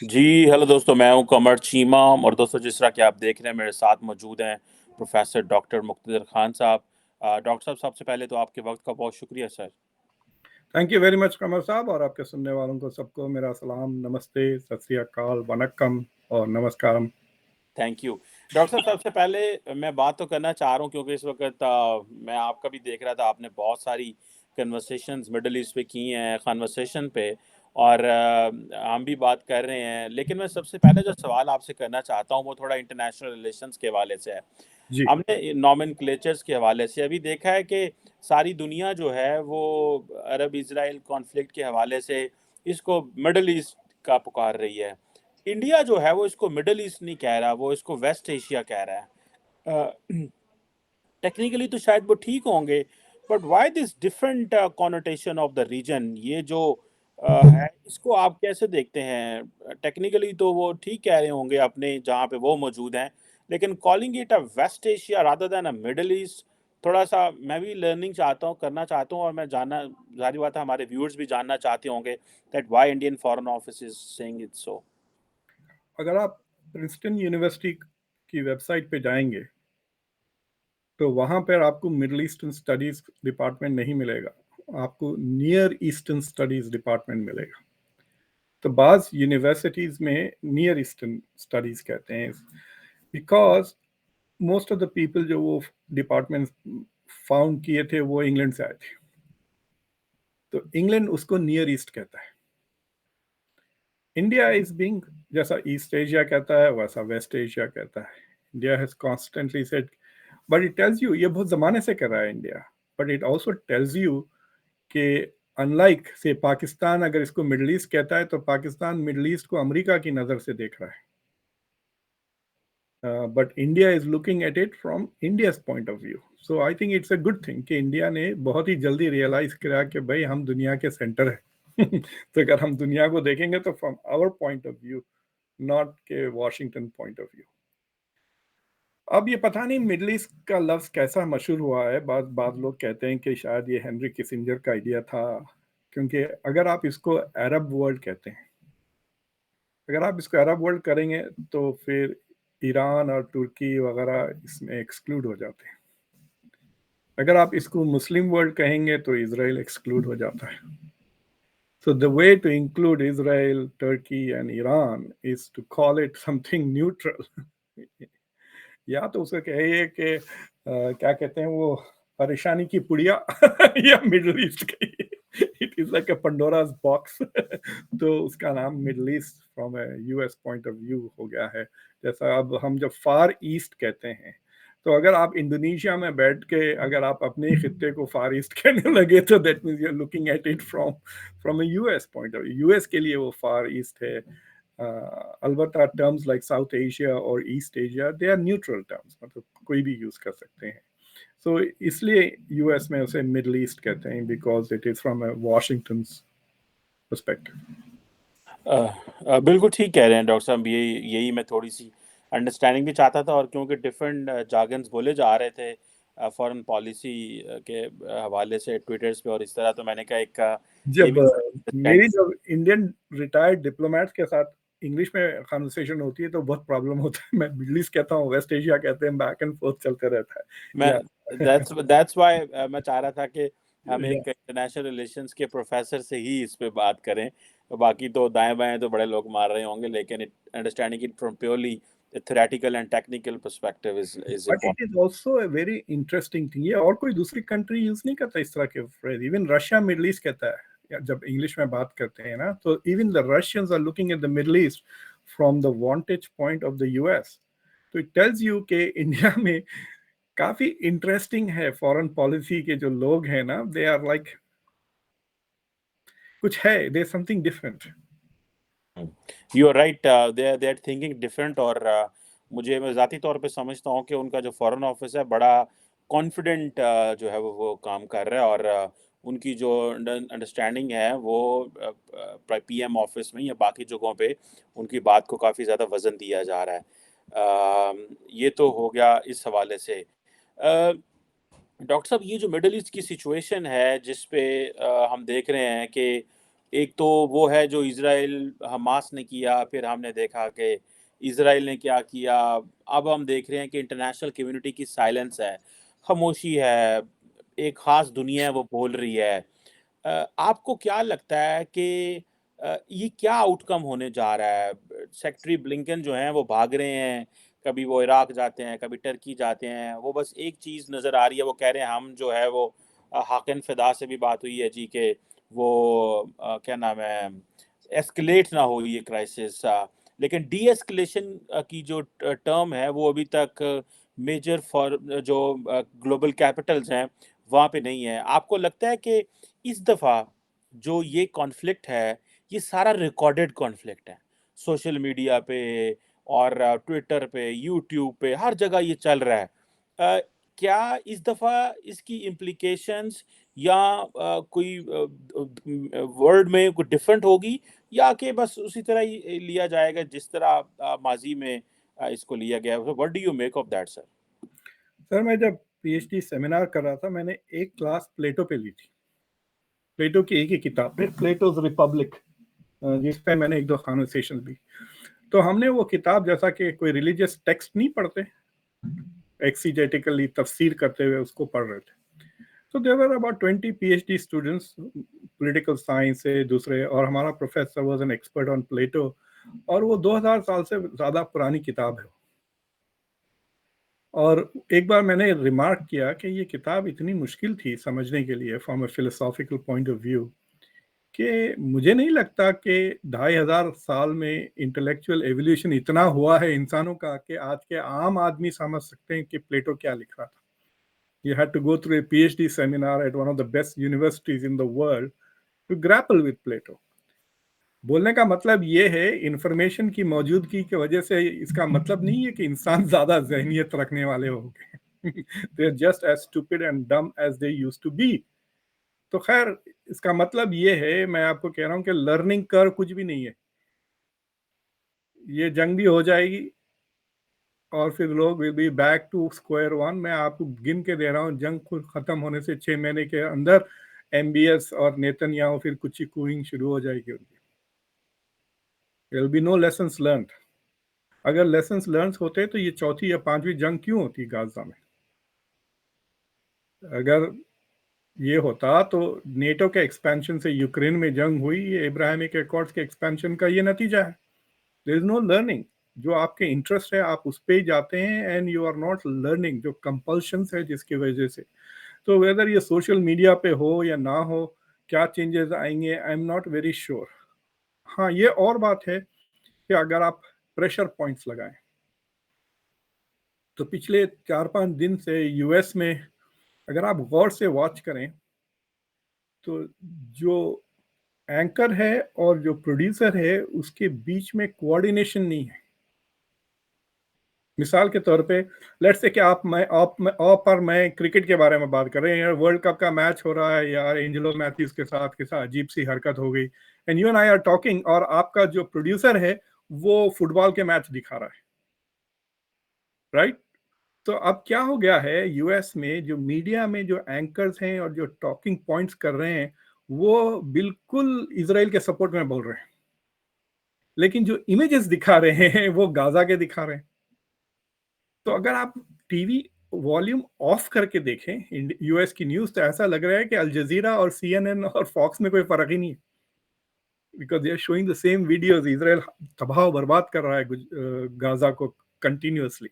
जी, hello दोस्तों, मैं हूँ कमर चीमा और दोस्तों जिस तरह कि आप देख रहे हैं मेरे साथ मौजूद हैं प्रोफ़ेसर डॉक्टर मुक़्तदर ख़ान साहब। डॉक्टर साहब सबसे पहले तो आपके वक़्त का बहुत शुक्रिया सर। Thank you very much Qamar साहब और आपके सुनने वालों को सबको मेरा सलाम, नमस्ते, सत श्री अकाल, वनक्कम और नमस्कारम। Thank you. डॉक्टर साहब सबसे पहले मैं बात तो करना चाह रहा हूँ क्योंकि इस वक़्त मैं आपका भी देख रहा था आपने बहुत सारी कन्वर्सेशंस मिडल ईस्ट पे की हैं, कन्वर्सेशन पे और हम भी बात कर रहे हैं। लेकिन मैं सबसे पहले जो सवाल आपसे करना चाहता हूँ वो थोड़ा इंटरनेशनल रिलेशंस के हवाले से है। जी, हमने नोमेनक्लेचर्स के हवाले से अभी देखा है कि सारी दुनिया जो है वो अरब-इज़राइल कॉन्फ्लिक्ट के हवाले से इसको मिडल ईस्ट का पुकार रही है। इंडिया जो है वो इसको मिडल ईस्ट नहीं कह रहा, वो इसको वेस्ट एशिया कह रहा है। टेक्निकली तो शायद वो ठीक होंगे, but why this different connotation of the region ये जो है इसको आप कैसे देखते हैं? टेक्निकली तो वो ठीक कह रहे होंगे अपने जहाँ पे वो मौजूद हैं, लेकिन calling it a West Asia rather than a Middle East थोड़ा-सा मैं भी लर्निंग चाहता हूँ, करना चाहता हूँ और मैं जानना ज़ाहिर बात है हमारे व्यूअर्स भी जानना चाहते होंगे that why Indian foreign office is saying it so. अगर आप प्रिंसटन यूनिवर्सिटी की वेबसाइट पे जाएँगे, तो वहाँ पर आपको मिडल ईस्टर्न स्टडीज़ डिपार्टमेंट नहीं मिलेगा, आपको नियर ईस्टर्न स्टडीज़ डिपार्टमेंट मिलेगा। तो बाज़ यूनिवर्सिटीज़ में नियर ईस्टर्न स्टडीज़ कहते हैं, because most of the people जो वो डिपार्टमेंट फाउंड किए थे, वो इंग्लैंड से आए थे। तो इंग्लैंड उसको नियर ईस्ट कहता है। इंडिया इज बीइंग जैसा ईस्ट एशिया कहता है वैसा वेस्ट एशिया कहता है। India has constantly said, but it tells you, ये बहुत जमाने से कर रहा है India, but it also tells you कि अनलाइक से पाकिस्तान अगर इसको मिडल ईस्ट कहता है तो पाकिस्तान मिडल ईस्ट को अमेरिका की नज़र से देख रहा है, but India is looking at it from India's point of view. So I think it's a good thing कि इंडिया ने बहुत ही जल्दी रियलाइज करा कि भाई हम दुनिया के सेंटर है। तो अगर हम दुनिया को देखेंगे तो from our point of view, not के वॉशिंगटन पॉइंट ऑफ व्यू। अब ये पता नहीं मिडल ईस्ट का लफ्ज कैसा मशहूर हुआ है, बाद बाद लोग कहते हैं कि शायद ये हेनरी किसिंजर का आइडिया था, क्योंकि अगर आप इसको अरब वर्ल्ड कहते हैं, अगर आप इसको अरब वर्ल्ड करेंगे तो फिर ईरान और तुर्की वगैरह इसमें एक्सक्लूड हो जाते हैं। अगर आप इसको मुस्लिम वर्ल्ड कहेंगे तो इसराइल एक्सक्लूड हो जाता है। So the way to include Israel, Turkey and Iran is to call it something neutral. या तो उसे कहिए कि क्या कहते हैं वो, परेशानी की पुड़िया, या मिडल ईस्ट कहिए। It is like a Pandora's box. तो उसका नाम Middle East from a US point of view हो गया है। जैसा अब हम जब फार ईस्ट कहते हैं, तो अगर आप इंडोनेशिया में बैठ के अगर आप अपने खित्ते को फार ईस्ट कहने लगे तो that means you are looking at it from a US point of view. US के लिए वो फार ईस्ट है। अलबत्ता टर्म्स लाइक साउथ एशिया और East Asia they are neutral terms, मतलब कोई भी यूज कर सकते हैं। सो इसलिए यूएस में उसे मिडल ईस्ट कहते हैं, because it is from Washington perspective. बिल्कुल ठीक कह रहे हैं डॉक्टर साहब, यही यही मैं थोड़ी-सी अंडरस्टैंडिंग भी चाहता था और क्योंकि डिफरेंट जार्गन्स बोले जा रहे थे फॉरेन पॉलिसी के हवाले से ट्विटर्स पे और इस तरह तो मैंने कहा एक ये जब भी मेरी अंडरस्टैंडिंग जब इंडियन रिटायर्ड डिप्लोमेट्स के साथ इंग्लिश में कन्वर्सेशन होती है तो बहुत प्रॉब्लम होता है। मैं मिडल ईस्ट कहता हूँ, वेस्ट एशिया कहते हैं, बैक एंड फोर्थ चलते रहता है। मैं या दैट्स व्हाई मैं चाह रहा था कि हम या एक इंटरनेशनल रिलेशंस के प्रोफेसर से ही इस पे बात करें। तो बाकी तो दाएँ-बाएँ तो बड़े लोग मार रहे होंगे लेकिन it understanding it from purely theoretical and technical perspective is but it important. Is also a very interesting thing. ये और कोई दूसरी कंट्री यूज नहीं करता इस तरह के phrase. Even Russia middle east कहता है, या जब इंग्लिश में बात करते हैं ना, तो even the Russians are looking at the Middle East from the vantage point of the US. तो इट टेल्स यू कि इंडिया में काफी इंटरेस्टिंग है फॉरेन पॉलिसी के जो लोग हैं ना, दे आर लाइक कुछ है, they something different. You are right they are thinking different और मुझे मैं ज़ाती तौर पे समझता हूँ कि उनका जो फॉरेन ऑफिस है बड़ा कॉन्फिडेंट जो है वो काम कर रहा है और उनकी जो अंडरस्टैंडिंग है वो पीएम ऑफिस में या बाकी जगहों पे उनकी बात को काफ़ी ज़्यादा वज़न दिया जा रहा है। ये तो हो गया इस हवाले से। डॉक्टर साहब ये जो मिडल ईस्ट की सिचुएशन है जिस पे हम देख रहे हैं कि एक तो वो है जो इज़राइल हमास ने किया, फिर हमने देखा कि इज़राइल ने क्या किया। अब हम देख रहे हैं कि इंटरनेशनल कम्युनिटी की साइलेंस है, खामोशी है, एक ख़ास दुनिया है वो बोल रही है। आपको क्या लगता है कि ये क्या आउटकम होने जा रहा है? सेक्रेटरी ब्लिंकन जो हैं वो भाग रहे हैं, कभी वो इराक जाते हैं, कभी टर्की जाते हैं। वो बस एक चीज़ नज़र आ रही है, वो कह रहे हैं हम जो है वो हाकिम फ़िदा से भी बात हुई है जी कि वो क्या नाम है, एस्केलेट ना हो ये क्राइसिस। लेकिन डी-एस्केलेशन की जो टर्म है वो अभी तक मेजर फॉर जो ग्लोबल कैपिटल्स हैं, वहाँ पे नहीं है। आपको लगता है कि इस दफ़ा जो ये कॉन्फ्लिक्ट है, ये सारा रिकॉर्डेड कॉन्फ्लिक्ट है? सोशल मीडिया पे और ट्विटर पे, यूट्यूब पे, हर जगह ये चल रहा है। क्या इस दफ़ा इसकी इम्प्लिकेशंस या कोई वर्ड में कुछ डिफरेंट होगी या कि बस उसी तरह ही लिया जाएगा जिस तरह माज़ी में इसको लिया गया है? What do you make of that sir? Sir मैं जब पीएचडी सेमिनार कर रहा था, मैंने एक क्लास प्लेटो पे ली थी। प्लेटो की एक ही किताब पे, प्लेटोज रिपब्लिक, जिस पे मैंने एक दो कॉन्वर्सेशन भी। तो हमने वो किताब, जैसा कि कोई रिलीजियस टेक्स्ट नहीं पढ़ते, एक्सीजेटिकली तफसीर करते हुए उसको पढ़ रहे थे। तो there were about 20 PhD students, political science से दूसरे, और हमारा professor was an expert on Plato, और वो 2000 साल से ज़्यादा पुरानी किताब है। और एक बार मैंने रिमार्क किया कि ये किताब इतनी मुश्किल थी समझने के लिए from a philosophical point of view, कि मुझे नहीं लगता कि 2500 साल में इंटेलेक्चुअल एवोल्यूशन इतना हुआ है इंसानों का कि आज के आम आदमी समझ सकते हैं कि प्लेटो क्या लिख रहा था। You had to go through a PhD seminar at one of the best universities in the world to grapple with Plato. बोलने का मतलब ये है, इंफॉर्मेशन की मौजूदगी की वजह से इसका मतलब नहीं है कि इंसान ज्यादा जहनियत रखने वाले होंगे। They are just as stupid and dumb as they used to be. तो खैर, इसका मतलब ये है, मैं आपको कह रहा हूँ कि लर्निंग कर कुछ भी नहीं है। ये जंग भी हो जाएगी और फिर लोग will be back to square one. मैं आपको गिन के दे रहा हूँ, जंग खुद खत्म होने से 6 महीने के अंदर एमबीएस और नेतन्याहू फिर कुछ कूइंग शुरू हो जाएगी उनकी। There will be no lessons learned. अगर लेसन्स लर्न होते तो ये चौथी या पांचवी जंग क्यों होती गाजा में? अगर ये होता तो नेटो के एक्सपेंशन से यूक्रेन में जंग हुई, ये इब्राहिमिक अकॉर्ड्स के एक्सपेंशन का ये नतीजा है। There is no learning. जो आपके इंटरेस्ट है आप उस पे ही जाते हैं, and you are not learning. जो कंपल्शन है जिसकी वजह से, तो वेदर ये सोशल मीडिया पे हो या ना हो, क्या चेंजेस आएंगे, आई एम नॉट वेरी श्योर। हाँ, ये और बात है कि अगर आप प्रेशर पॉइंट्स लगाएं, तो पिछले 4-5 दिन से यूएस में अगर आप गौर से वॉच करें, तो जो एंकर है और जो प्रोड्यूसर है उसके बीच में कोऑर्डिनेशन नहीं है। मिसाल के तौर पे, लेट्स से कि आप और मैं क्रिकेट के बारे में बात कर रहे हैं, यार वर्ल्ड कप का मैच हो रहा है, यार एंजेलो मैथ्यूज के साथ कैसा अजीब सी हरकत हो गई, and you and I R talking, और आपका जो प्रोड्यूसर है वो फुटबॉल के मैच दिखा रहा है, राइट? तो अब क्या हो गया है, यूएस में जो मीडिया में जो एंकर्स हैं और जो टॉकिंग पॉइंट्स कर रहे हैं, वो बिल्कुल इसराइल के सपोर्ट में बोल रहे हैं, लेकिन जो इमेजेस दिखा रहे हैं वो गाजा के दिखा रहे हैं। तो अगर आप टीवी वॉल्यूम ऑफ करके देखें यूएस की न्यूज, तो ऐसा लग रहा है कि अल जजीरा और सीएनएन और फॉक्स में कोई फर्क ही नहीं है, because they are showing the same videos. Israel तबाह बर्बाद कर रहा है गाजा को कंटिन्यूअसली।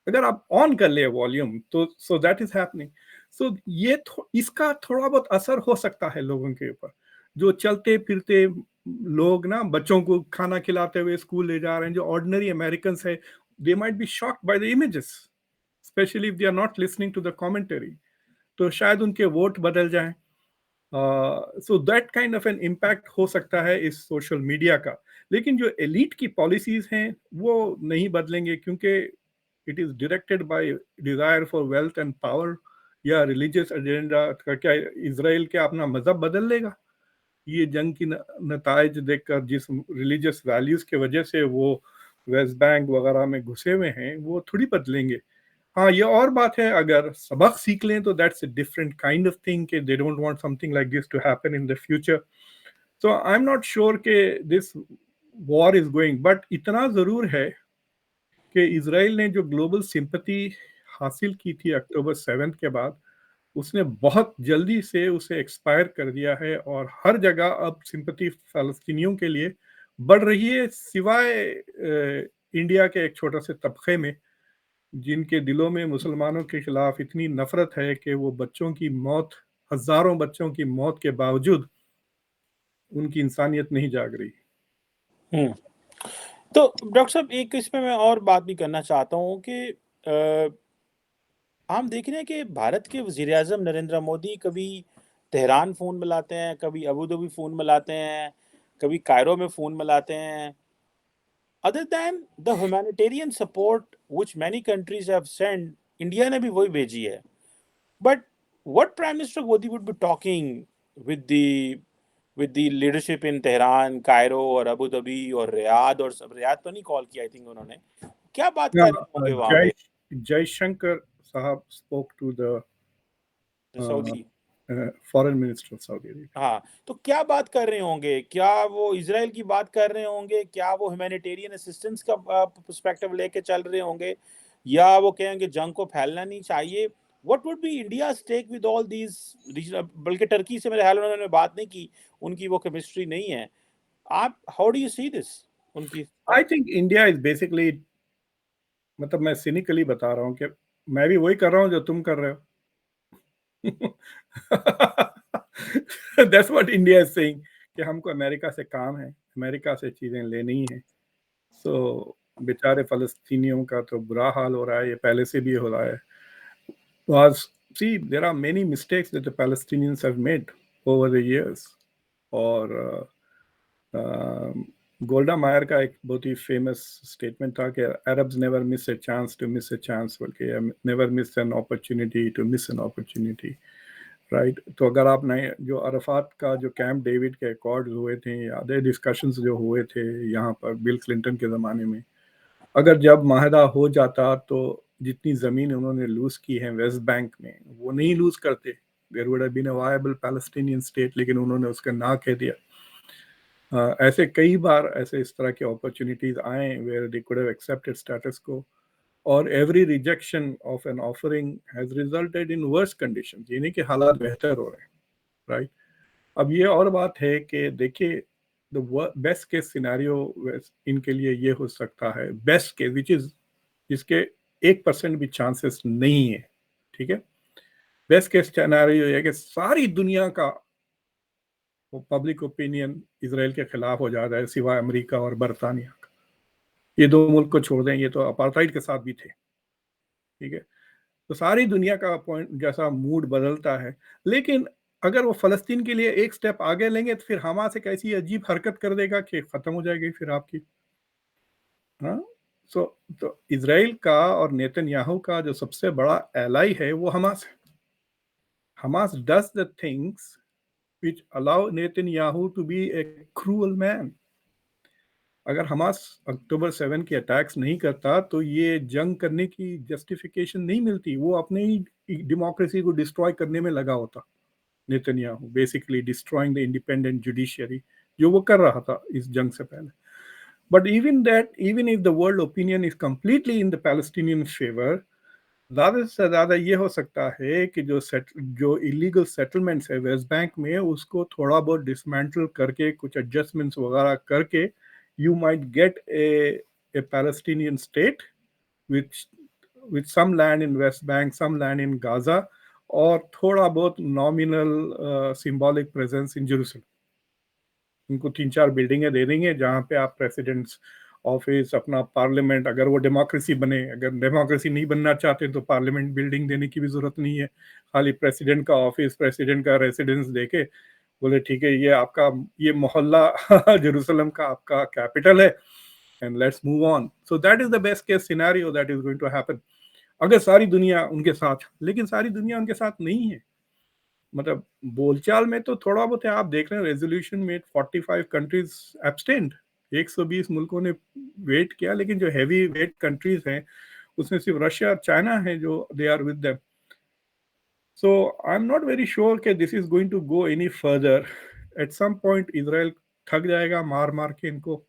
अगर आप ऑन कर ले वॉल्यूम, तो सो दैट इज हैपनिंग। सो ये इसका थोड़ा बहुत असर हो सकता है लोगों के ऊपर, जो चलते फिरते लोग ना बच्चों को खाना खिलाते हुए स्कूल ले जा रहे हैं, जो ऑर्डिनरी अमेरिकन है, they might be shocked by the images, especially if they are not listening to the commentary. तो शायद उनके वोट बदल जाएं। So that kind of an impact हो सकता है इस सोशल मीडिया का। लेकिन जो एलिट की पॉलिसीज हैं वो नहीं बदलेंगे, क्योंकि it is directed by desire for wealth and power या रिलीजियस एजेंडा का। क्या इसराइल क्या अपना मजहब बदल लेगा? ये जंग की नताइज देखकर, जिस रिलीजियस वैल्यूज के वजह से वो वेस्ट बैंक वगैरह में घुसे हुए हैं, वो थोड़ी बदलेंगे। हाँ, ये और बात है, अगर सबक सीख लें तो that's a different kind of thing, कि they don't want something like this to happen in the future. So I am not sure कि this war is going, but इतना जरूर है कि इसराइल ने जो ग्लोबल सिंपैथी हासिल की थी अक्टूबर 7 के बाद, उसने बहुत जल्दी से उसे एक्सपायर कर दिया है, और हर जगह अब सिंपैथी फलस्तीनियों के लिए बढ़ रही है, सिवाय इंडिया के एक छोटे से तबके में, जिनके दिलों में मुसलमानों के खिलाफ इतनी नफरत है कि वो बच्चों की मौत, हजारों बच्चों की मौत के बावजूद उनकी इंसानियत नहीं जाग रही। हम्म। तो डॉक्टर साहब, एक इसमें मैं और बात भी करना चाहता हूँ कि हम देख रहे हैं कि भारत के वज़ीर आज़म नरेंद्र मोदी कभी तेहरान फ़ोन मिलाते हैं, कभी अबू धाबी फ़ोन मिलाते हैं, कभी कायरो में फ़ोन मिलाते हैं। Other than the humanitarian support which many countries have sent, India ने भी वही भेजी है। But what prime minister Modi would be talking with the with the leadership in Tehran, Cairo और अबू धाबी और रियाद, और सब रियाद तो नहीं कॉल किया आई थिंक उन्होंने। क्या बात कर रहे होंगे वहाँ जय पे जयशंकर साहब spoke to the Saudi? Foreign minister of Saudi Arabia. हाँ, तो क्या बात कर रहे होंगे? क्या वो इज़राइल की बात कर रहे होंगे? क्या वो ह्यूमैनिटेरियन असिस्टेंस का पर्सपेक्टिव लेके चल रहे होंगे? या वो कहेंगे जंग को फैलना नहीं चाहिए? What would be India's take with all these region? बल्कि टर्की से मेरे ख्याल में उन्होंने बात नहीं की, उनकी वो केमिस्ट्री नहीं है। आप how do you see this? उनकी I think India is basically, मतलब मैं सिनिकली बता रहा हूँ कि मैं भी वही कर रहा हूँ जो तुम कर रहे हो। That's what India is saying, कि हमको अमेरिका से काम है, अमेरिका से चीजें लेनी है। सो बेचारे फलस्तीनियों का तो बुरा हाल हो रहा है, ये पहले से भी हो रहा है। was See, there are many mistakes that the Palestinians have made over the years, और गोल्डा मायर का एक बहुत ही फेमस स्टेटमेंट था कि Arabs never miss a chance to miss a chance, बल्कि never miss an opportunity to miss an opportunity, right. तो अगर आप नए जो अरफात का जो कैंप डेविड के अकॉर्ड हुए थे, अदर डिस्कशंस जो हुए थे यहाँ पर बिल क्लिंटन के ज़माने में, अगर जब माहदा हो जाता तो जितनी ज़मीन उन्होंने लूज की है वेस्ट बैंक में, वो नहीं लूज करते, there would have been a viable Palestinian state, लेकिन उन्होंने उसका ना कह दिया। ऐसे कई बार ऐसे इस तरह के अपॉर्चुनिटीज आए where they could have accepted status quo, और every rejection of an offering has resulted in worse conditions, ये नहीं कि हालात बेहतर हो रहे हैं, राइट। अब ये और बात है कि देखिए, द बेस्ट केस सिनेरियो इनके लिए ये हो सकता है, बेस्ट केस विच इज, जिसके 1% भी चांसेस नहीं है, ठीक है। बेस्ट केस सिनेरियो ये है कि सारी दुनिया का वो पब्लिक ओपिनियन इसराइल के खिलाफ हो जाता है, सिवाय अमेरिका और बरतानिया का। ये दो मुल्क को छोड़ दें, ये तो अपार्थाइड के साथ भी थे, ठीक है। तो सारी दुनिया का पॉइंट जैसा मूड बदलता है, लेकिन अगर वो फलस्तीन के लिए एक स्टेप आगे लेंगे तो फिर हमास एक ऐसी अजीब हरकत कर देगा कि खत्म हो जाएगी फिर आपकी। हाँ। सो तो इसराइल का और नेतन्याहू का जो सबसे बड़ा एलाई है वो हमास है। Hamas does the things which allow Netanyahu to be a cruel man. अगर हमास अक्टूबर 7 के अटैक्स नहीं करता तो ये जंग करने की जस्टिफिकेशन नहीं मिलती, वो अपने ही डेमोक्रेसी को डिस्ट्रॉय करने में लगा होता। Netanyahu basically destroying the independent judiciary, जो वो कर रहा था इस जंग से पहले। But even that, even if the world opinion is completely in the Palestinian favour, ज़्यादा से ज़्यादा ये हो सकता है कि जो इलीगल सेटलमेंट्स है वेस्ट बैंक में, उसको थोड़ा बहुत डिसमेंटल करके, कुछ एडजस्टमेंट्स वगैरह करके, you might get A Palestinian state which with some land in West Bank, some land in Gaza, और थोड़ा बहुत nominal symbolic presence in Jerusalem. उनको 3-4 बिल्डिंगें दे देंगे जहाँ पे आप प्रेसिडेंट्स ऑफिस, अपना पार्लियामेंट, अगर वो डेमोक्रेसी बने, अगर डेमोक्रेसी नहीं बनना चाहते तो पार्लियामेंट बिल्डिंग देने की भी जरूरत नहीं है, खाली प्रेसिडेंट का ऑफिस, प्रेसिडेंट का रेसिडेंस देके बोले ठीक है, ये आपका ये मोहल्ला जेरूसलम का आपका कैपिटल है, and let's move on. So that is the best case scenario that is going to happen, अगर सारी दुनिया उनके साथ। लेकिन सारी दुनिया उनके साथ नहीं है, मतलब बोलचाल में तो थोड़ा बहुत है। आप देख रहे हैं रेजोल्यूशन में 45 कंट्रीज एब्सटेंड, 120 मुल्कों ने वेट किया, लेकिन जो हैवी वेट कंट्रीज हैं उसमें सिर्फ रशिया और चाइना है जो they are with them. So I am not very sure कि this is going to go any further, at some point Israel थक जाएगा मार मार के इनको,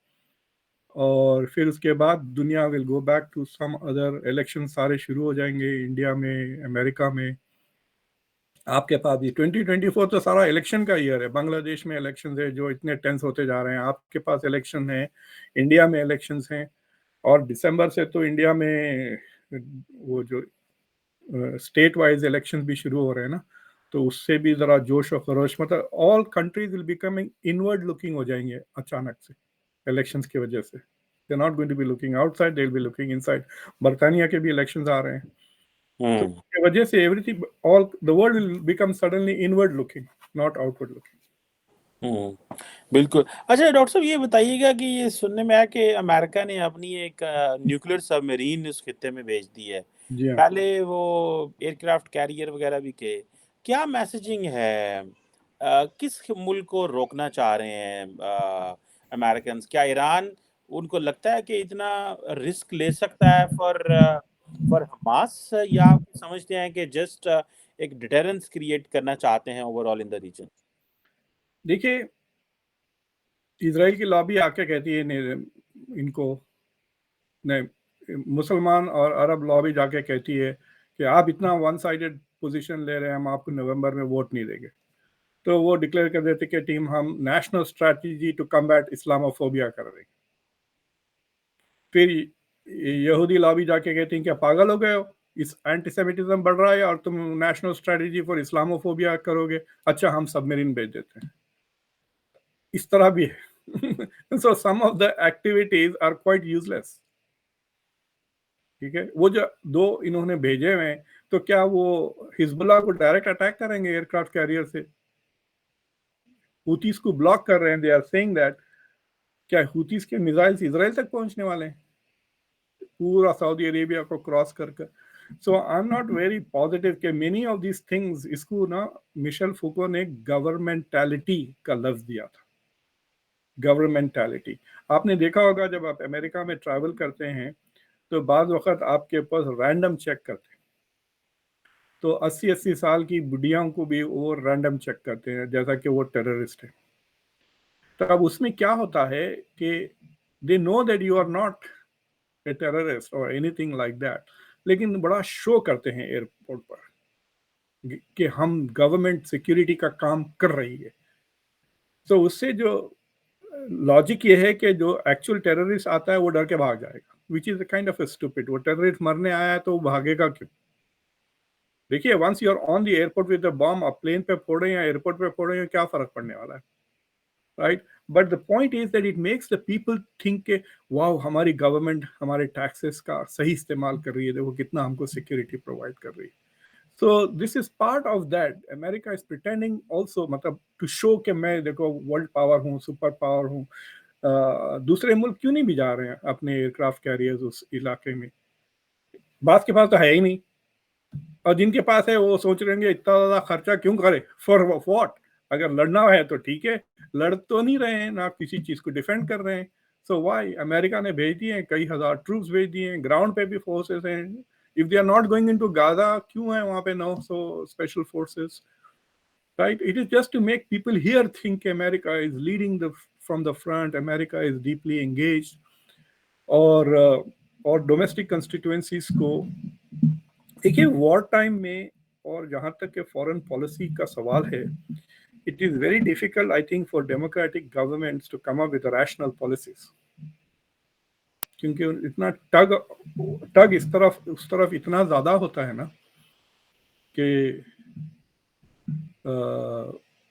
और फिर उसके बाद दुनिया will go back to some other, election सारे शुरू हो जाएंगे इंडिया में, अमेरिका में। आपके पास भी 2024 तो सारा इलेक्शन का ईयर है, बांग्लादेश में इलेक्शन है जो इतने टेंस होते जा रहे हैं, आपके पास इलेक्शन है, इंडिया में इलेक्शंस हैं, और दिसंबर से तो इंडिया में वो जो स्टेट वाइज इलेक्शन भी शुरू हो रहे हैं ना, तो उससे भी जरा जोश और खरोश, मतलब all countries will becoming inward looking हो जाएंगे अचानक से इलेक्शंस की वजह से। They not going to be looking outside, they will be looking inside. बर्तानिया के भी इलेक्शंस आ रहे हैं, तो हम्म इसकी वजह से everything, all the world will become suddenly inward looking, not outward looking. हम्म बिल्कुल। अच्छा डॉक्टर साहब, ये बताइएगा कि ये सुनने में आया कि अमेरिका ने अपनी एक न्यूक्लियर सबमरीन उस खित्ते में भेज दी है। जी हाँ। पहले वो एयरक्राफ्ट कैरियर वगैरह भी के, क्या मैसेजिंग है? किस मुल्क को रोकना चाह रहे हैं अमेरिकन? क्या ईरान, उनको लगता है कि इतना रिस्क ले सकता है फॉर फॉर हमास, या आप समझते हैं कि जस्ट एक डिटरेंस क्रिएट करना चाहते हैं ओवरऑल इन द रीजन? देखिए, इसराइल की लॉबी आके कहती है इनको, नहीं, मुसलमान और अरब लॉबी जाके कहती है कि आप इतना वन साइडेड पोजीशन ले रहे हैं, हम आपको नवंबर में वोट नहीं देंगे। तो वो डिक्लेयर कर देते कि टीम हम national strategy to combat Islamophobia कर रही। फिर यहूदी लॉबी जाके कहती हैं क्या पागल हो गए हो, इस एंटीसेमिटिज्म बढ़ रहा है और तुम नेशनल स्ट्रैटेजी फॉर इस्लामोफोबिया करोगे, अच्छा हम सबमरीन भेज देते हैं। इस तरह भी है। So some of the activities are quite useless. ठीक है, वो जो दो इन्होंने भेजे हुए हैं, तो क्या वो हिजबुल्लाह को डायरेक्ट अटैक करेंगे एयरक्राफ्ट कैरियर से? हुतीस को ब्लॉक कर रहे हैं, दे आर सेइंग दैट क्या हुतीस के मिसाइल्स इसराइल तक पहुंचने वाले हैं पूरा सऊदी अरेबिया को क्रॉस करके? So I am not very positive कि मेनी ऑफ दिस थिंग्स, इसको ना मिशेल फूको ने गवर्नमेंटैलिटी का लफ्ज दिया था, गवर्नमेंटैलिटी। आपने देखा होगा जब आप अमेरिका में ट्रैवल करते हैं तो बाद वक्त आपके पास रैंडम चेक करते हैं, तो 80-80 साल की बुढ़ियाओं को भी वो रैंडम चेक करते हैं जैसा कि वो टेररिस्ट है। तो अब उसमें क्या होता है कि they know that you are not a terrorist और एनीथिंग लाइक दैट, लेकिन बड़ा शो करते हैं एयरपोर्ट पर कि हम गवर्नमेंट सिक्योरिटी का काम कर रही है। तो उससे जो लॉजिक ये है कि जो एक्चुअल टेररिस्ट आता है वो डर के भाग जाएगा, which is kind of stupid. वो टेररिस्ट मरने आया है तो वो भागेगा क्यों? देखिए, once you are on the airport with the bomb, आप प्लेन पे फोड़े या एयरपोर्ट पे फोड़े, क्या फर्क पड़ने वाला है, right? But the point is that it makes the people think के वाओ, हमारी गवर्नमेंट हमारे टैक्सेस का सही इस्तेमाल कर रही है, देखो कितना हमको सिक्योरिटी प्रोवाइड कर रही है। So this is part of that, America is pretending also, मतलब टू शो कि मैं देखो वर्ल्ड पावर हूँ, सुपर पावर हूँ। दूसरे मुल्क क्यों नहीं भी जा रहे हैं अपने एयरक्राफ्ट कैरियर्स उस इलाके में? बात के पास तो है ही नहीं, और जिनके पास है वो सोच रहे हैं इतना ज्यादा खर्चा क्यों करे, फॉर व्हाट? अगर लड़ना है तो ठीक है, लड़ तो नहीं रहे हैं ना, किसी चीज को डिफेंड कर रहे हैं। सो वाई? अमेरिका ने भेज दिए हैं, कई हजार ट्रूप्स भेज दिए हैं, ग्राउंड पे भी फोर्सेस हैं। If they are not going into Gaza, क्यों है वहां पे 900 special forces, right? It is just to make people here think America is leading the from the front, America is deeply engage. और और domestic constituencies को, देखिए war time में, और जहां तक के फॉरेन पॉलिसी का सवाल है, it is very difficult I think for democratic governments to come up with rational policies, क्योंकि इतना टग टग इस तरफ उस तरफ इतना ज्यादा होता है ना कि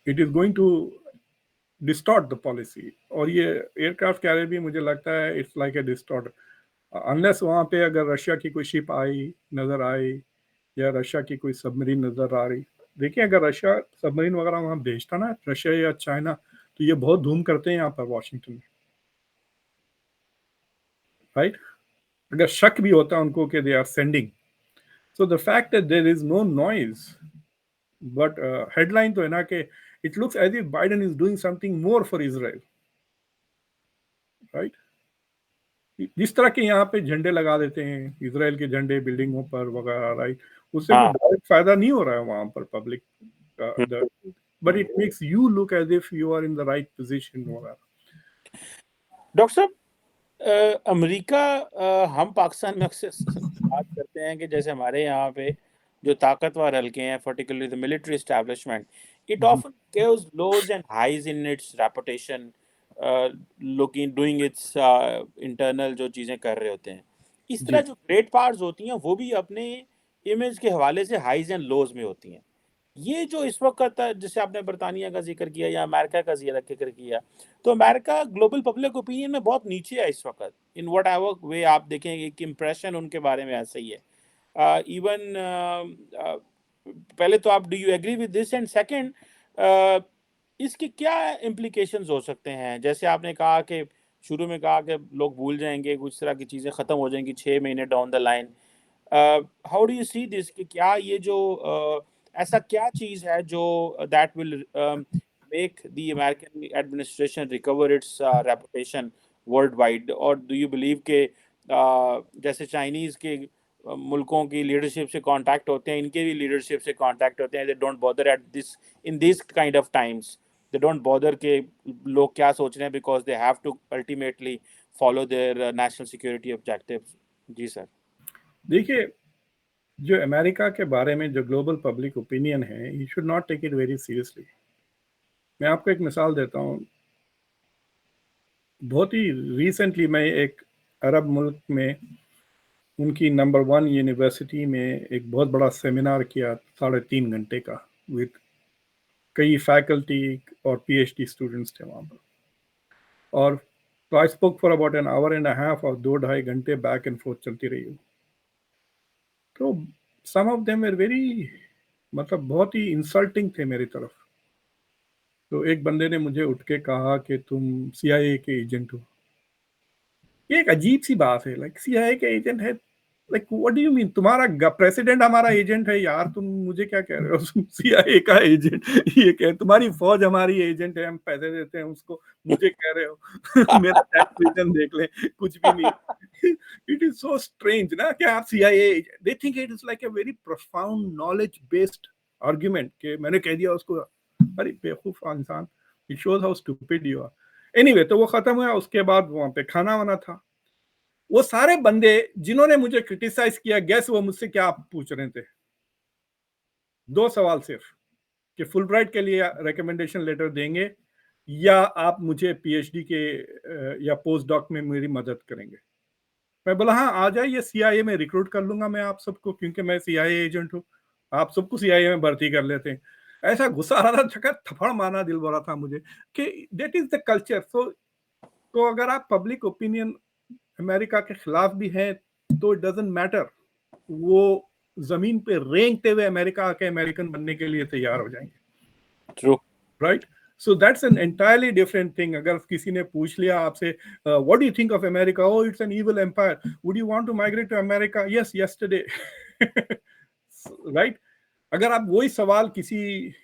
it is going to distort the policy. और ये एयरक्राफ्ट कैरियर भी मुझे लगता है it's like a distort, unless वहां पे अगर रशिया की कोई शिप आई, नजर आई, या रशिया की कोई सबमरीन नजर आ रही। देखिए, अगर रशिया सबमरीन वगैरह वहां भेजता ना, रशिया या चाइना, तो ये बहुत धूम करते हैं यहाँ पर वॉशिंगटन में, राइट? अगर शक भी होता है उनको कि they are sending, so the fact that there is no noise, but headline तो है ना कि it looks as if Biden is doing something more for Israel, right? जिस तरह के यहाँ पे झंडे लगा देते हैं, इजराइल के झंडे बिल्डिंगों पर वगैरह, राइट? उससे कोई हाँ। डायरेक्ट फायदा नहीं हो रहा है वहां पर पब्लिक हम्म, का। but it makes you look as if you are in the right position वगैरह। डॉक्टर साहब, अमेरिका, हम पाकिस्तान में अक्सर बात करते हैं कि जैसे हमारे यहाँ पे जो ताकतवर हल्के हैं, particularly the military establishment, it often gives lows and highs in its reputation, looking doing its internal जो चीज़ें कर रहे होते हैं। इस तरह जी जो ग्रेट पावर्स होती हैं वो भी अपने इमेज के हवाले से हाइज एंड लोज में होती हैं। ये जो इस वक्त, जैसे आपने बरतानिया का जिक्र किया या अमेरिका का जिक्र किया, तो अमेरिका ग्लोबल पब्लिक ओपिनियन में बहुत नीचे है इस वक्त। इन वट एवर वे आप देखें, एक इम्प्रेशन उनके बारे में ऐसा ही है। इवन पहले तो आप, do you agree with this, and second, इसके क्या इम्प्लीकेशंस हो सकते हैं? जैसे आपने कहा कि शुरू में कहा कि लोग भूल जाएंगे, कुछ तरह की चीज़ें ख़त्म हो जाएंगी 6 महीने down the line. How do you see this, कि क्या ये जो ऐसा क्या चीज़ है जो that will make the American administration recover its reputation worldwide? और do you believe कि जैसे चाइनीज़ के मुल्कों की लीडरशिप से कांटेक्ट होते हैं, इनके भी लीडरशिप से कांटेक्ट होते हैं, they don't bother at this, in these kind of times, they don't bother कि लोग क्या सोच रहे हैं, because they have to ultimately follow their national security objectives? जी सर। देखिए, जो अमेरिका के बारे में जो ग्लोबल पब्लिक ओपिनियन है, you should not take it very seriously. मैं आपको एक मिसाल देता हूँ। बहुत ही रिसेंटली मैं एक अरब मुल्क में उनकी नंबर 1 यूनिवर्सिटी में एक बहुत बड़ा सेमिनार किया, 3.5 घंटे का, विद कई फैकल्टी और पीएचडी स्टूडेंट्स थे वहाँ पर। और तो I spoke for about an hour and half, और 2-2.5 घंटे बैक एंड फोर्थ चलती रही। तो सम ऑफ देम आर वेरी, मतलब बहुत ही इंसल्टिंग थे मेरी तरफ। तो एक बंदे ने मुझे उठ के कहा कि तुम सीआईए के एजेंट हो। ये एक अजीब सी बात है, लाइक सीआईए के एजेंट है, like what do you mean? तुम्हारा प्रेसिडेंट हमारा एजेंट है यार, तुम मुझे क्या कह रहे हो? तुम सीआईए का एजेंट, ये कह, तुम्हारी फौज हमारी एजेंट है, हम पैसे देते हैं उसको, मुझे कह रहे हो? मेरा टैक्स रिटर्न देख ले, कुछ भी नहीं। इट इज सो स्ट्रेंज ना, कि आप CIA, they think it is like a very profound knowledge based argument, कि मैंने कह दिया उसको। अरे बेवकूफ इंसान, it shows how stupid you are. Anyway, तो वो खत्म हुआ। उसके बाद वहां पे खाना वाना था। वो सारे बंदे जिन्होंने मुझे क्रिटिसाइज किया, गैस वो मुझसे क्या पूछ रहे थे? 2 सवाल सिर्फ, कि फुलब्राइट के लिए रिकमेंडेशन लेटर देंगे, या आप मुझे पीएचडी के या पोस्ट डॉक में मेरी मदद करेंगे। मैं बोला हाँ आ जाइए, सीआईए में रिक्रूट कर लूंगा मैं आप सबको, क्योंकि मैं सीआईए एजेंट हूँ, आप सबको सीआईए में भर्ती कर लेते हैं। ऐसा गुस्सा आ रहा था, थप्पड़ मारना दिल भरा था मुझे, कि दैट इज द कल्चर। तो अगर आप पब्लिक ओपिनियन अमेरिका के खिलाफ भी है, तो इट डजंट मैटर, वो जमीन पे रेंगते हुए अमेरिका के अमेरिकन बनने के लिए तैयार हो जाएंगे। True. Right, so that's an entirely different thing. अगर किसी ने पूछ लिया आपसे, what do you think of America? Oh it's an evil empire, would you want to migrate to America? Yes, yesterday. Right, अगर आप वही सवाल किसी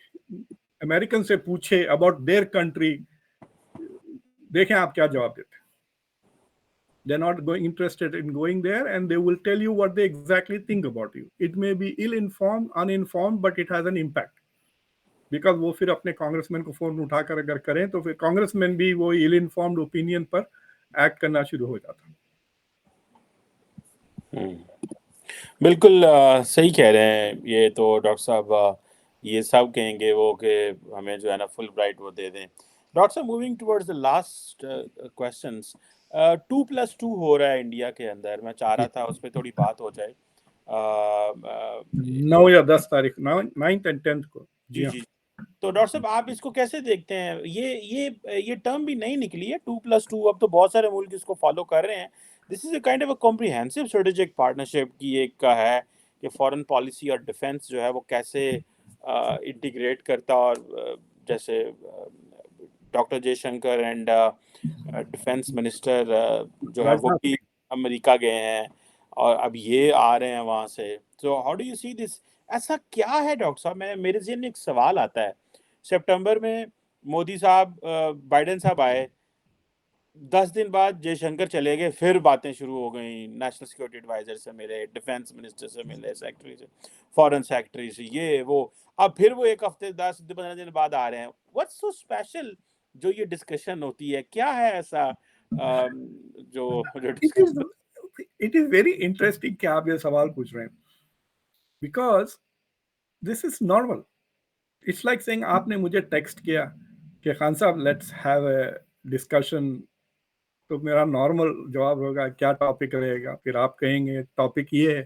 अमेरिकन से पूछे अबाउट देयर कंट्री, देखें आप क्या जवाब देते हैं। They're not interested in going there, and they will tell you what they exactly think about you. It may be ill-informed, uninformed, but it has an impact. Because वो फिर अपने congressman को फोन उठाकर अगर करें, तो फिर कांग्रेसमैन भी वो ill-informed ओपिनियन पर एक्ट करना शुरू हो जाता। बिल्कुल सही कह रहे हैं। ये तो डॉक्टर साहब, ये सब कहेंगे वो कि हमें जो है ना फुल ब्राइट वो दे दें। डॉक्टर साहब, moving towards the last questions, 2+2 हो रहा है इंडिया के अंदर, मैं चाह रहा था उस पर थोड़ी बात हो जाए। 9 या 10 तारीख, 9th and 10th को। जी हाँ। जी। तो डॉक्टर साहब, आप इसको कैसे देखते हैं? ये टर्म भी नहीं निकली है 2+2, अब तो बहुत सारे मुल्क इसको फॉलो कर रहे हैं। This is a kind of a comprehensive strategic partnership की एक का है कि फॉरेन पॉलिसी और डिफेंस जो है वो कैसे इंटीग्रेट करता, और जैसे doctor Jaishankar and defence minister जो है वो भी अमेरिका गए हैं, और अब ये आ रहे हैं वहाँ से। So how do you see this? ऐसा क्या है डॉक्टर साहब? मेरे ज़हन में एक सवाल आता है। सितंबर में मोदी साहब, बाइडेन साहब आए, 10 दिन बाद जयशंकर चले गए, फिर बातें शुरू हो गई, नेशनल सिक्योरिटी एडवाइजर से मिले, डिफेंस मिनिस्टर से मिले, सेक्रेटरी से, फॉरेन सेक्रेटरी से, ये वो। अब फिर वो 1 हफ्ते 10-15 दिन बाद आ रहे हैं। व्हाट्स सो स्पेशल जो ये डिस्कशन होती है, क्या है ऐसा जो जो it discuss is it is very interesting कि आप ये सवाल पूछ रहे हैं, because this is normal. It's like saying आपने मुझे टेक्स्ट किया कि खान साहब लेट्स हैव अ डिस्कशन, तो मेरा नॉर्मल जवाब होगा क्या टॉपिक रहेगा, फिर आप कहेंगे टॉपिक ये है,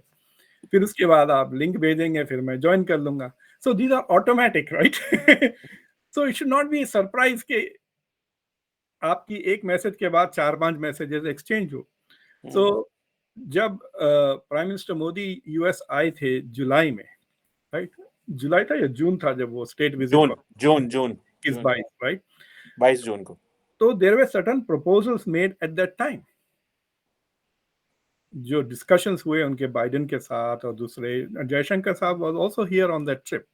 फिर उसके बाद आप लिंक भेजेंगे, फिर मैं ज्वाइन कर लूंगा। So these are automatic, right? So it should not be surprise कि आपकी एक मैसेज के बाद 4-5 मैसेजेस एक्सचेंज हो। सो जब प्राइम मिनिस्टर मोदी यूएस आए थे जुलाई में, राइट? जुलाई था या जून था जब वो स्टेट विजिट जून पर, जून जून 21-22, राइट? 22 जून को। तो there were certain proposals made at that time, जो डिस्कशंस हुए उनके बाइडेन के साथ और दूसरे, जयशंकर साहब was also here on that trip.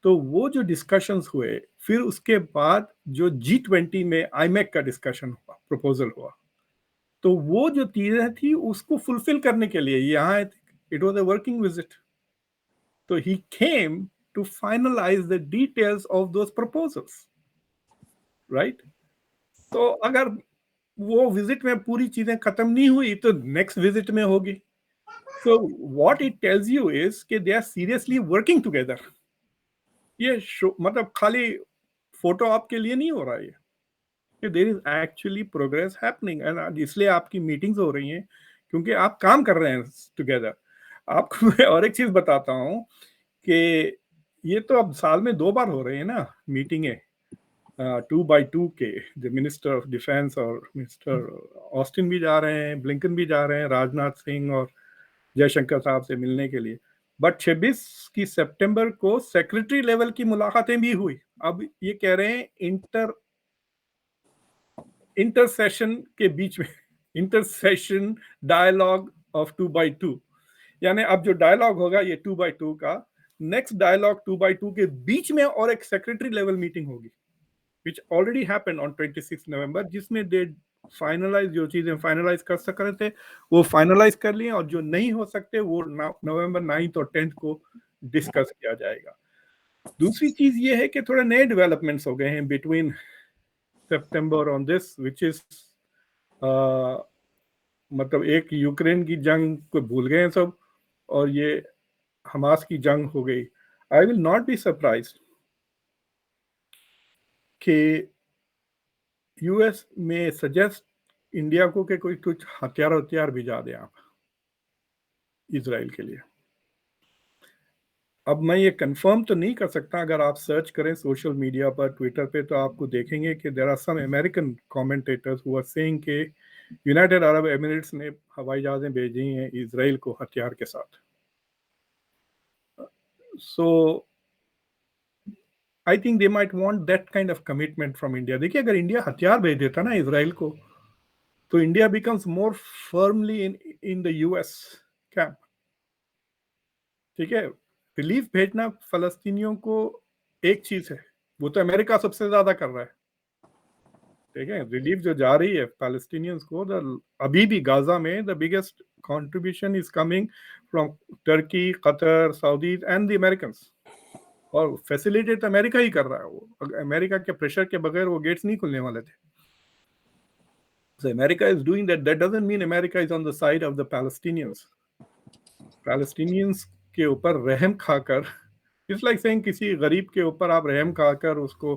तो वो जो डिस्कशंस हुए, फिर उसके बाद जो G20 में आईमेक का डिस्कशन हुआ, प्रपोजल हुआ, तो वो जो चीजें थी उसको फुलफिल करने के लिए यहाँ आए थे। It was a working visit, तो he came to finalise the details of those proposals, right? तो अगर वो विजिट में पूरी चीजें खत्म नहीं हुई तो नेक्स्ट विजिट में होगी। So what it tells you is कि they are seriously working together. ये मतलब खाली फोटो आपके लिए नहीं हो रहा है, कि there is actually progress happening, and इसलिए आपकी मीटिंग्स हो रही हैं क्योंकि आप काम कर रहे हैं टुगेदर। आपको मैं और एक चीज बताता हूँ कि ये तो अब साल में 2 बार हो रही है ना मीटिंगें, 2x2 के, जो मिनिस्टर ऑफ डिफेंस और मिनिस्टर ऑस्टिन भी जा रहे हैं, ब्लिंकन भी जा रहे हैं राजनाथ सिंह और जयशंकर साहब से मिलने के लिए। बट 26 की सितंबर को सेक्रेटरी लेवल की मुलाकातें भी हुई। अब ये कह रहे हैं इंटरसेशन के बीच में, इंटरसेशन डायलॉग ऑफ 2x2, यानी अब जो डायलॉग होगा ये 2x2 का, नेक्स्ट डायलॉग 2x2 के बीच में और एक सेक्रेटरी लेवल मीटिंग होगी, which already happened on 26 नवंबर, जिसमें दे फाइनलाइज, जो चीजें फाइनलाइज कर सक रहे थे वो फाइनलाइज कर लिए, और जो नहीं हो सकते वो नवंबर 9 और 10 को डिस्कस किया जाएगा। दूसरी चीज ये है कि थोड़े नए डेवलपमेंट्स हो गए हैं between September on this, which is मतलब एक यूक्रेन की जंग को भूल गए हैं सब, और ये हमास की जंग हो गई। I will not be surprise कि यूएस में सजेस्ट इंडिया को कि कोई कुछ हथियार भिजा दें आप इसराइल के लिए। अब मैं ये कंफर्म तो नहीं कर सकता, अगर आप सर्च करें सोशल मीडिया पर, ट्विटर पे, तो आपको देखेंगे कि there are some American commentators who are saying कि यूनाइटेड अरब एमिरेट्स ने हवाई जहाजें भेजी हैं इसराइल को हथियार के साथ। So I think they might want that kind of commitment from India. देखिए, अगर इंडिया हथियार भेज देता ना इसराइल को, तो India becomes more firmly in the US camp. ठीक है, रिलीफ भेजना फलस्तीनियों को एक चीज है, वो तो अमेरिका सबसे ज्यादा कर रहा है। ठीक है, रिलीफ जो जा रही है पैलेस्टीनियंस को, अभी भी गाजा में the biggest contribution is coming from Turkey, Qatar, Saudi and the Americans, और फैसिलिटेट अमेरिका ही कर रहा है। वो अमेरिका के प्रेशर के बगैर वो गेट्स नहीं खुलने वाले थे। So America is doing that. That doesn't mean America is on the side of the Palestinians. Palestinians के ऊपर रहम खाकर, इट्स लाइक सेइंग किसी गरीब के ऊपर आप रहम खाकर उसको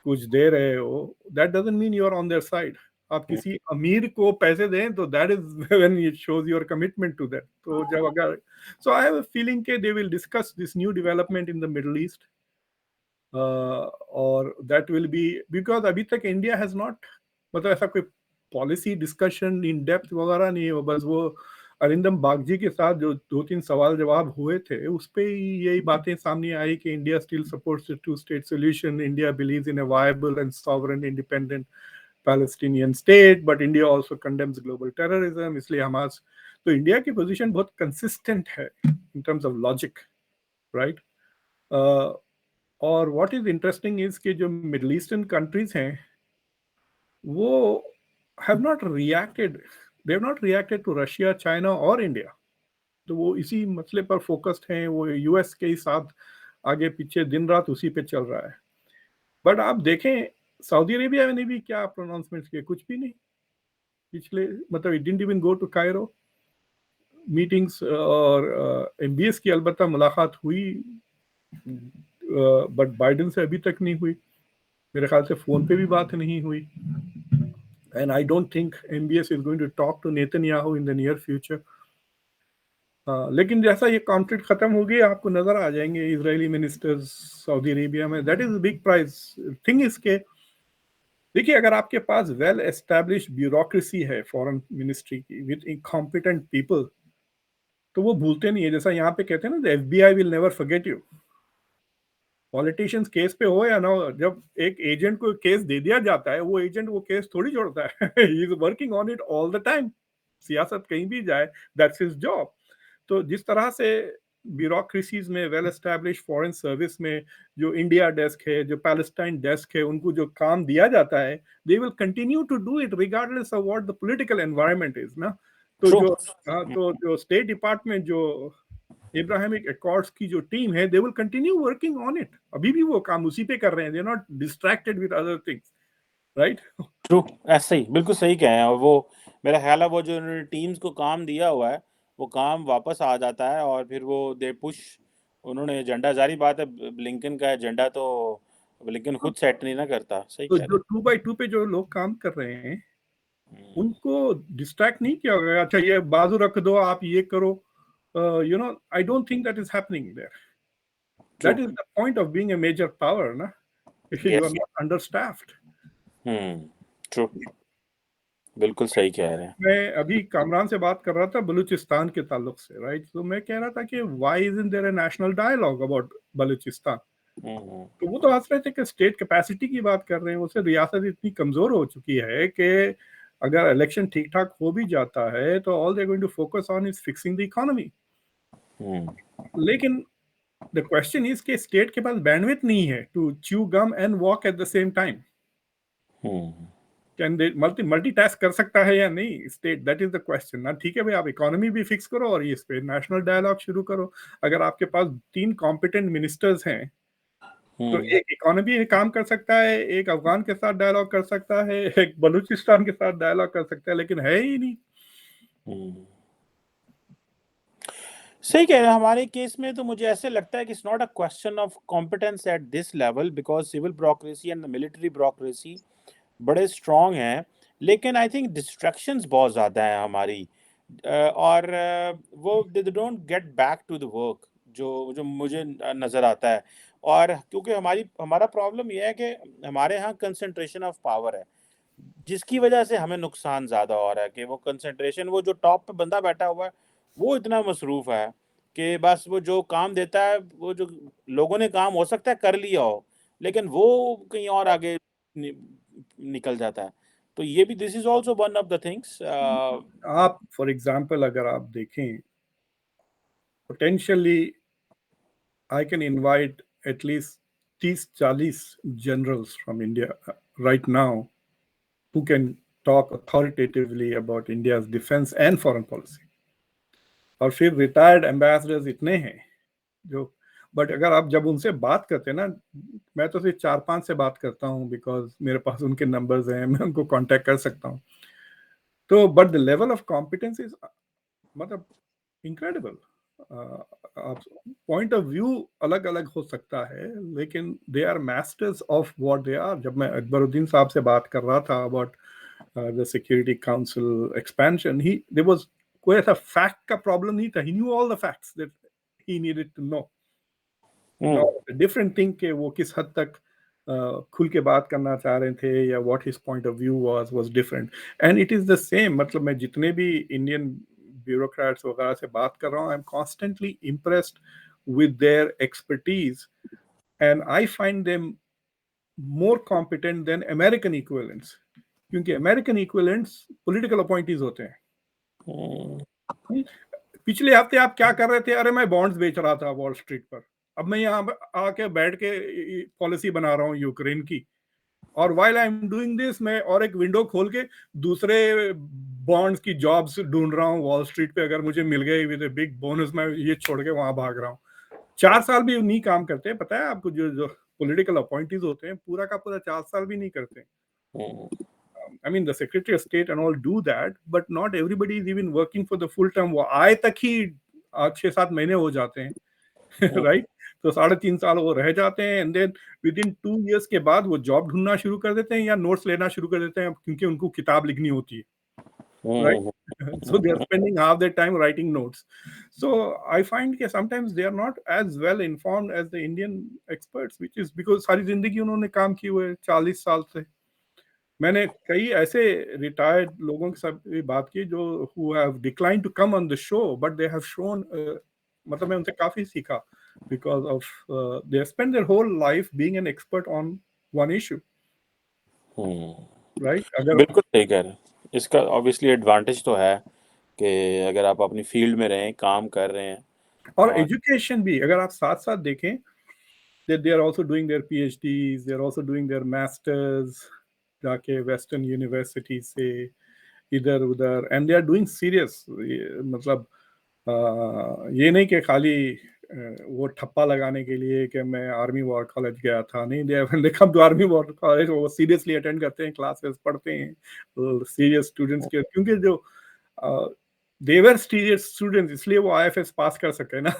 कुछ दे रहे हो, that doesn't mean you are on their side. आप किसी अमीर को पैसे दें तो that is when it shows your commitment to that. तो जब अगर, so I have a feeling के they will discuss this new development in the Middle East, और दैट विल बी, बिकॉज अभी तक इंडिया हैज नॉट, मतलब ऐसा कोई पॉलिसी डिस्कशन इन डेप्थ वगैरह नहीं हो। बस वो अरिंदम बागजी के साथ जो 2-3 सवाल जवाब हुए थे उस पे ही यही बातें सामने आई कि India still supports the two state solution, India believes in a viable and sovereign independent Palestinian state, but India also condemns global terrorism. इसलिए हमास, तो इंडिया की पोजीशन बहुत कंसिस्टेंट है in terms of logic, right? और what is interesting is कि जो middle eastern countries हैं वो have not reacted, they have not reacted to Russia, China और India. तो वो इसी मसले पर फोकस्ड हैं, वो यूएस के साथ आगे पीछे दिन रात उसी पे चल रहा है. बट आप देखें सऊदी अरेबिया ने भी क्या प्रोनाउंसमेंट्स किए, कुछ भी नहीं. पिछले मतलब it didn't even go to Cairo. Meetings और एमबीएस की अलबत्ता मुलाकात हुई, बट बाइडेन से अभी तक नहीं हुई. मेरे ख्याल से फोन पे भी बात नहीं हुई. And I don't think MBS is going to talk to Netanyahu in the near future. लेकिन जैसा ये कॉन्फ्लिक्ट खत्म हो गया, आपको नजर आ जाएंगे इजरायली मिनिस्टर्स सऊदी अरेबिया में. That is big prize thing. इसके देखिए, अगर आपके पास वेल एस्टैब्लिश ब्यूरोक्रेसी है फॉरेन मिनिस्ट्री की विद कॉम्पिटेंट पीपल, तो वो भूलते नहीं है. जैसा यहाँ पे कहते हैं ना, FBI will never forget you. Politicians case पे हो या ना हो, जब एक एजेंट को केस दे दिया जाता है, वो एजेंट वो केस थोड़ी छोड़ता है. He is working on it all the time. सियासत कहीं भी जाए, दैट्स हिज जॉब. तो जिस तरह से ब्यूरोक्रेसीज में वेल एस्टैब्लिश फॉरेन सर्विस में जो इंडिया डेस्क है, जो पैलेस्टाइन डेस्क है, उनको जो काम दिया जाता है, they will continue to do it regardless of what the political environment is ना. तो ट्रू. जो स्टेट डिपार्टमेंट, जो एब्राहमिक अकॉर्ड्स की जो टीम है, they will continue working on it. अभी भी वो काम उसी पे कर रहे हैं. They are not distracted with other things, right. True, ऐसे ही बिल्कुल सही कहे हैं. और वो मेरा ख्याल है वो जो उन्होंने टीम्स को काम दिया हुआ है, वो काम वापस आ जाता है और फिर वो दे पुश. उन्होंने एजेंडा, जारी बात है ब्लिंकन का एजेंडा तो ब्लिंकन खुद सेट नहीं ना करता. सही तो कह जो रहे 2x2 पे जो लोग काम कर रहे हैं, हैं. उनको डिस्ट्रैक्ट नहीं किया गया. अच्छा, ये बाजू रख दो, आप ये करो. You know, I don't think that is happening there. True. That is the point of being a major power ना. If you are yes. Not understaffed. True. बिल्कुल सही कह रहे हैं. मैं अभी कामरान से बात कर रहा था बलूचिस्तान के ताल्लुक से, राइट. तो मैं कह रहा था कि why isn't there a national dialogue about Balochistan. Hmm. तो वो तो हंस रहे थे कि स्टेट कैपेसिटी की बात कर रहे हैं. उससे रियासत इतनी कमजोर हो चुकी है कि अगर इलेक्शन ठीक ठाक हो भी जाता है, तो all they going to focus on is fixing the economy. लेकिन द क्वेश्चन इज कि स्टेट के पास बैंडविड्थ नहीं है to chew gum and walk at the same time. Can they multitask कर सकता है या नहीं state? That is the question ना. ठीक है भाई, आप इकोनॉमी भी फिक्स करो और इस पे नेशनल डायलॉग शुरू करो. अगर आपके पास 3 कॉम्पिटेंट मिनिस्टर्स हैं, तो एक इकोनॉमी काम कर सकता है, एक अफगान के साथ डायलॉग कर सकता है, एक बलूचिस्तान के साथ डायलॉग कर सकता है, लेकिन है ही नहीं. सही कह रहे हैं. हमारे केस में तो मुझे ऐसे लगता है कि it's not a question of competence at this level, because civil bureaucracy and the military bureaucracy बड़े स्ट्रॉन्ग हैं. लेकिन आई थिंक डिस्ट्रैक्शंस बहुत ज़्यादा हैं हमारी. और वो they don't get back to the work, जो जो मुझे नज़र आता है. और क्योंकि हमारा प्रॉब्लम ये है कि हमारे यहाँ कंसंट्रेशन ऑफ पावर है, जिसकी वजह से हमें नुकसान ज़्यादा हो रहा है. कि वो कंसंट्रेशन, वो जो टॉप पे बंदा बैठा हुआ है, वो इतना मसरूफ़ है कि बस वो जो काम देता है, वो जो लोगों ने काम हो सकता है कर लिया हो, लेकिन वो कहीं और आगे निकल जाता है. तो ये भी, this is also one of the things. आप फॉर एग्जाम्पल अगर आप देखें, potentially I can invite at least 30-40 generals from India right now who can talk authoritatively about India's defense and foreign policy. और फिर रिटायर्ड एम्बेसडर्स इतने हैं जो, but अगर आप जब उनसे बात करते हैं ना, मैं तो सिर्फ 4-5 से बात करता हूँ बिकॉज मेरे पास उनके नंबर्स हैं, मैं उनको कांटेक्ट कर सकता हूँ. तो but the level of competence is मतलब इनक्रेडिबल. पॉइंट ऑफ व्यू अलग अलग हो सकता है, लेकिन they are masters of what they are. जब मैं अकबरुद्दीन साहब से बात कर रहा था about the security council expansion, he there was कोई ऐसा फैक्ट का प्रॉब्लम नहीं था. He knew all the facts that he needed to know. Different thing के वो किस हद तक खुल के बात करना चाह रहे थे या what his point of view was different. And it is the same. मतलब मैं जितने भी इंडियन ब्यूरोक्रेट्स वगैरह से बात कर रहा हूँ, I am constantly impressed with their expertise and I find them more competent than American equivalents. क्योंकि अमेरिकन इक्विवेलेंट्स पॉलिटिकल अपॉइंटीज होते हैं. पिछले हफ्ते आप क्या कर रहे थे? अरे मैं बॉन्ड्स बेच रहा था वॉल स्ट्रीट पर. अब मैं यहाँ आके बैठ के पॉलिसी बना रहा हूँ यूक्रेन की. और while I am doing this मैं और एक विंडो खोल के दूसरे बॉन्ड्स की जॉब्स ढूंढ रहा हूँ वॉल स्ट्रीट पे, अगर मुझे मिल गई विद बिग बोनस मैं ये छोड़ के वहां भाग रहा हूँ। 4 साल भी नहीं काम करते हैं, पता है आपको, जो जो पॉलिटिकल अपॉइंटीज होते हैं पूरा का पूरा 4 साल भी नहीं करते। I mean, the Secretary of State and all do that, but not everybody is even working for the full term. वो आए तक ही 6-7 महीने हो जाते हैं राइट तो 3.5 साल वो रह जाते हैं, and then within 2 years के बाद वो जॉब ढूंढना शुरू कर देते हैं या नोट्स लेना शुरू कर देते हैं, क्योंकि उनको किताब लिखनी होती है right so they are spending half their time writing notes. So I find that sometimes they are not as well informed as the Indian experts, which is because सारी जिंदगी उन्होंने काम किए हुए 40 साल से। मैंने कई ऐसे रिटायर्ड लोगों के साथ भी बात की जो who have declined to come on the show, but they have shown मतलब मैं उनसे काफी सीखा because of they have spent their whole life being an expert on one issue, right? अगर बिल्कुल सही कह रहे हैं। इसका ऑब्वियसली एडवांटेज तो है कि अगर आप अपनी फील्ड में रहें, काम कर रहे हैं और और एजुकेशन भी अगर आप साथ साथ देखें, they are also doing their PhDs, they are also doing their masters जाके वेस्टर्न यूनिवर्सिटी से इधर उधर, and they are doing serious, मतलब ये नहीं कि खाली वो ठप्पा लगाने के लिए कि मैं आर्मी वॉर कॉलेज गया था, नहीं, they come to army war college, वो सीरियसली अटेंड करते हैं, क्लासेस पढ़ते हैं, सीरियस स्टूडेंट्स के, क्योंकि जो दे वर सीरियस स्टूडेंट्स इसलिए वो IFS पास कर सके ना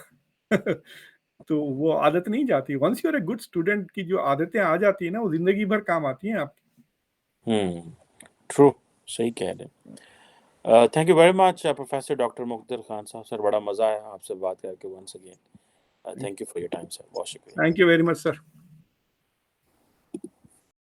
तो वो आदत नहीं जाती, once you are a good student की जो आदतें आ जाती है ना वो जिंदगी भर काम आती हैं आपकी। ट्रू, सही कह रहे हैं। Thank you very much professor doctor Mukhtar Khan साहब। सर बड़ा मज़ा आया आपसे बात करके once again. Thank you for your time sir, बहुत शुक्रिया। Thank you very much sir.